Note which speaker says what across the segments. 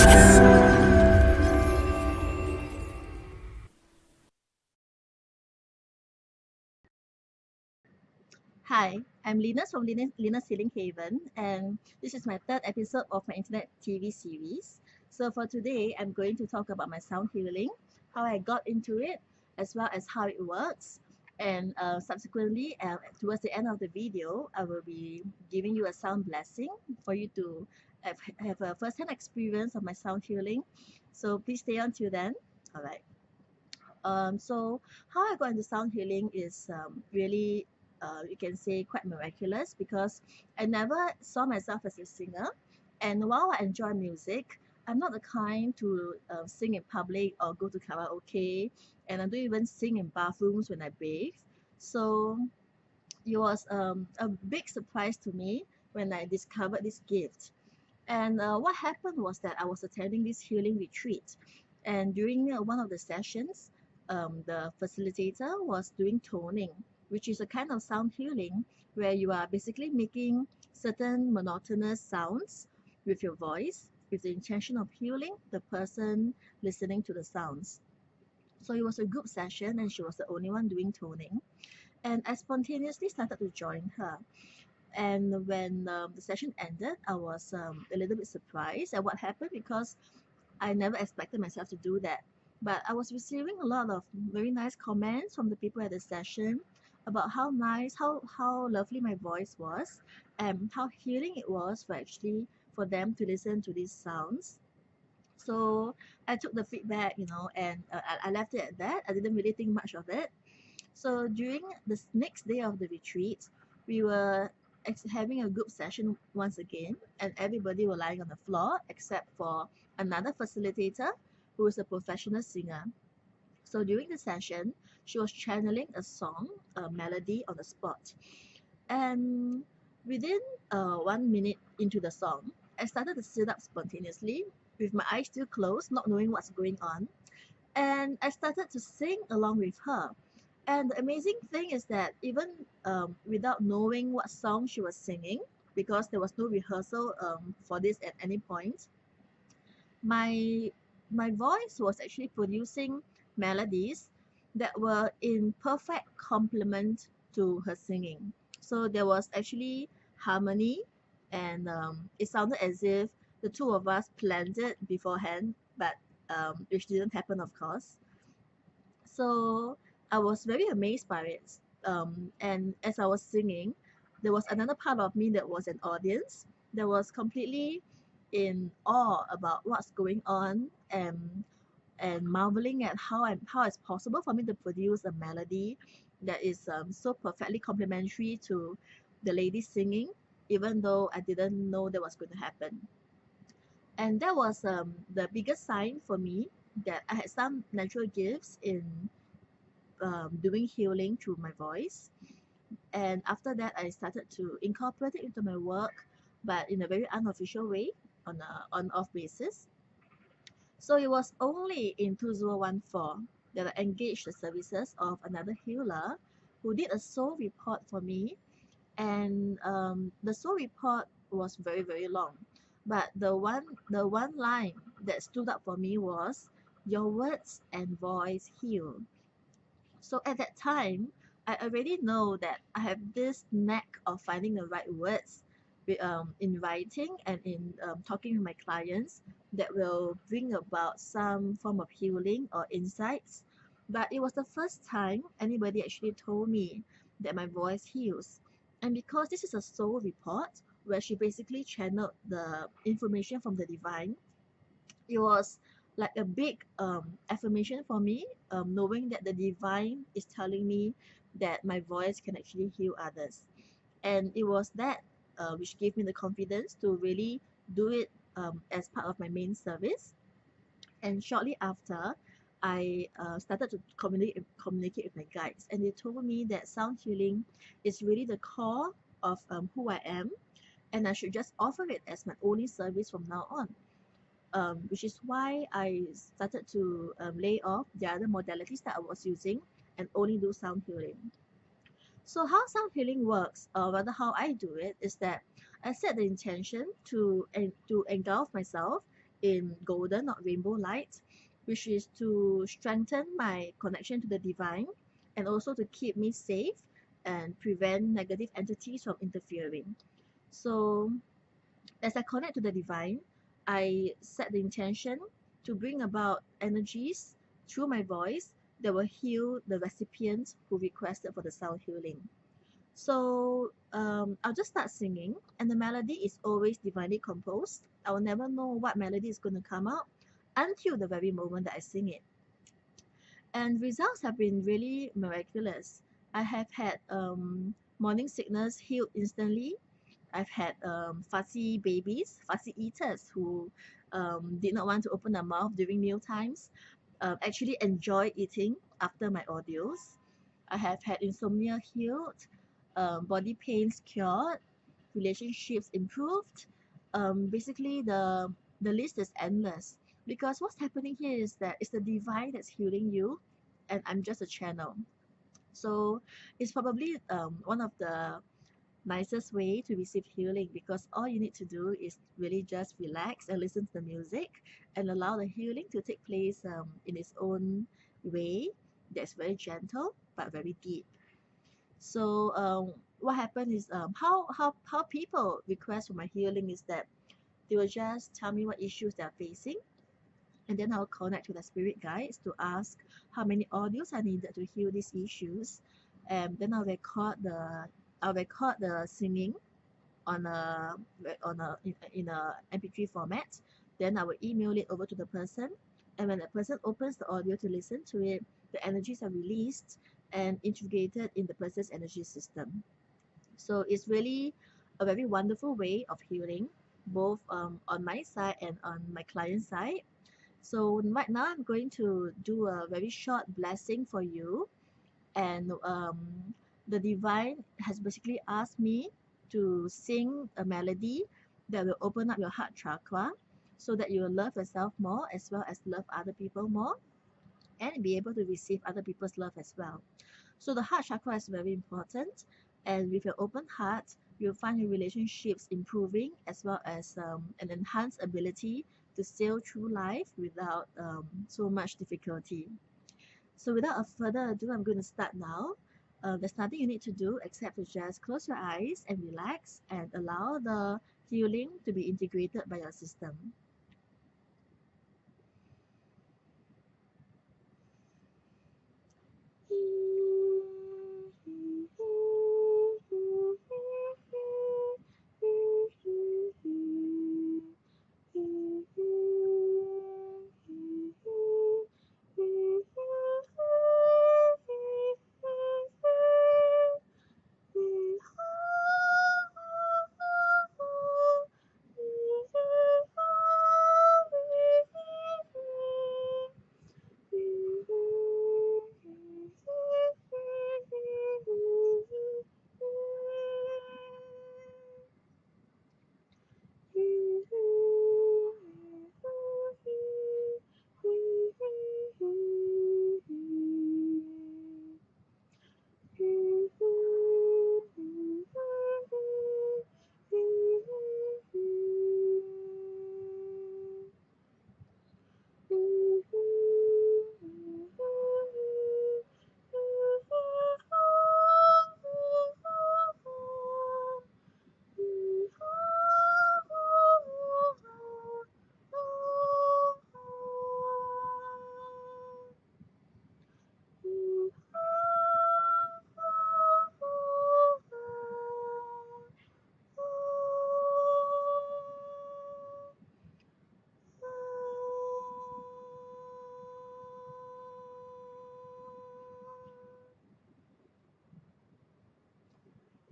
Speaker 1: Hi, I'm Lena from Lena's Healing Haven, and this is my third episode of my internet TV series. So, for today, I'm going to talk about my sound healing, how I got into it, as well as how it works. And subsequently, towards the end of the video, I will be giving you a sound blessing for you to have a first hand experience of my sound healing. So, please stay on till then. All right. So how I got into sound healing is really, you can say, quite miraculous because I never saw myself as a singer. And while I enjoy music, I'm not the kind to sing in public or go to karaoke. And I don't even sing in bathrooms when I bathe. So it was a big surprise to me when I discovered this gift. And what happened was that I was attending this healing retreat. And during one of the sessions, the facilitator was doing toning, which is a kind of sound healing where you are basically making certain monotonous sounds with your voice with the intention of healing the person listening to the sounds. So it was a group session, and she was the only one doing toning. And I spontaneously started to join her. And when the session ended, I was a little bit surprised at what happened because I never expected myself to do that. But I was receiving a lot of very nice comments from the people at the session about how nice, how lovely my voice was, and how healing it was for actually for them to listen to these sounds. So I took the feedback, and I left it at that. I didn't really think much of it. So during the next day of the retreat, we were having a group session once again, and everybody were lying on the floor except for another facilitator who is a professional singer. So during the session, she was channeling a song, a melody on the spot. And within 1 minute into the song, I started to sit up spontaneously with my eyes still closed, not knowing what's going on. And I started to sing along with her. And the amazing thing is that even without knowing what song she was singing, because there was no rehearsal for this at any point, my my voice was actually producing melodies that were in perfect complement to her singing. So there was actually harmony, and it sounded as if the two of us planned it beforehand, but which didn't happen, of course. So I was very amazed by it. And as I was singing, there was another part of me that was an audience that was completely in awe about what's going on, and marveling at how it's possible for me to produce a melody that is so perfectly complementary to the lady singing, even though I didn't know that was going to happen. And that was the biggest sign for me that I had some natural gifts in doing healing through my voice. And after that, I started to incorporate it into my work, but in a very unofficial way, on a on-off basis. So it was only in 2014 that I engaged the services of another healer who did a soul report for me. And the soul report was very, very long. But the one line that stood up for me was, "Your words and voice heal." So at that time, I already know that I have this knack of finding the right words in writing and in talking with my clients that will bring about some form of healing or insights. But it was the first time anybody actually told me that my voice heals. And because this is a soul report where she basically channeled the information from the divine, it was like a big affirmation for me, knowing that the divine is telling me that my voice can actually heal others. And it was that which gave me the confidence to really do it as part of my main service. And shortly after, I started to communicate with my guides, and they told me that sound healing is really the core of who I am, and I should just offer it as my only service from now on, which is why I started to lay off the other modalities that I was using and only do sound healing. So how sound healing works, or rather how I do it, is that I set the intention to engulf myself in golden or rainbow light, which is to strengthen my connection to the divine and also to keep me safe and prevent negative entities from interfering. So as I connect to the divine, I set the intention to bring about energies through my voice that will heal the recipient who requested for the sound healing. So I'll just start singing, and the melody is always divinely composed. I will never know what melody is going to come out until the very moment that I sing it. And results have been really miraculous. I have had morning sickness healed instantly. I've had fussy babies, fussy eaters who did not want to open their mouth during meal times, actually enjoy eating after my audios. I have had insomnia healed, body pains cured, relationships improved. Basically, the list is endless because what's happening here is that it's the divine that's healing you, and I'm just a channel. So it's probably one of the nicest way to receive healing because all you need to do is really just relax and listen to the music and allow the healing to take place in its own way that's very gentle but very deep. So what happened is how people request for my healing is that they will just tell me what issues they're facing, and then I'll connect to the spirit guides to ask how many audios I needed to heal these issues, and then I'll record the singing on a MP3 format. Then I will email it over to the person, and when the person opens the audio to listen to it, the energies are released and integrated in the person's energy system. So it's really a very wonderful way of healing, both on my side and on my client's side. So right now I'm going to do a very short blessing for you, and the divine has basically asked me to sing a melody that will open up your heart chakra so that you will love yourself more as well as love other people more and be able to receive other people's love as well. So the heart chakra is very important, and with your open heart you'll find your relationships improving as well as an enhanced ability to sail through life without so much difficulty. So without a further ado, I'm going to start now. There's nothing you need to do except to just close your eyes and relax and allow the healing to be integrated by your system.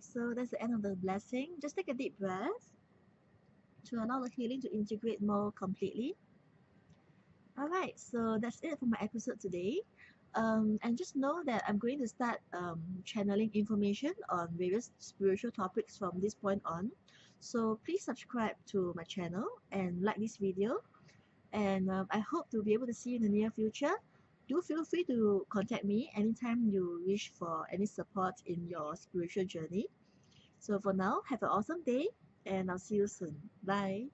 Speaker 1: So that's the end of the blessing. Just take a deep breath to allow the healing to integrate more completely. Alright, so that's it for my episode today. And just know that I'm going to start channeling information on various spiritual topics from this point on. So please subscribe to my channel and like this video. And I hope to be able to see you in the near future. Do feel free to contact me anytime you wish for any support in your spiritual journey. So for now, have an awesome day and I'll see you soon. Bye.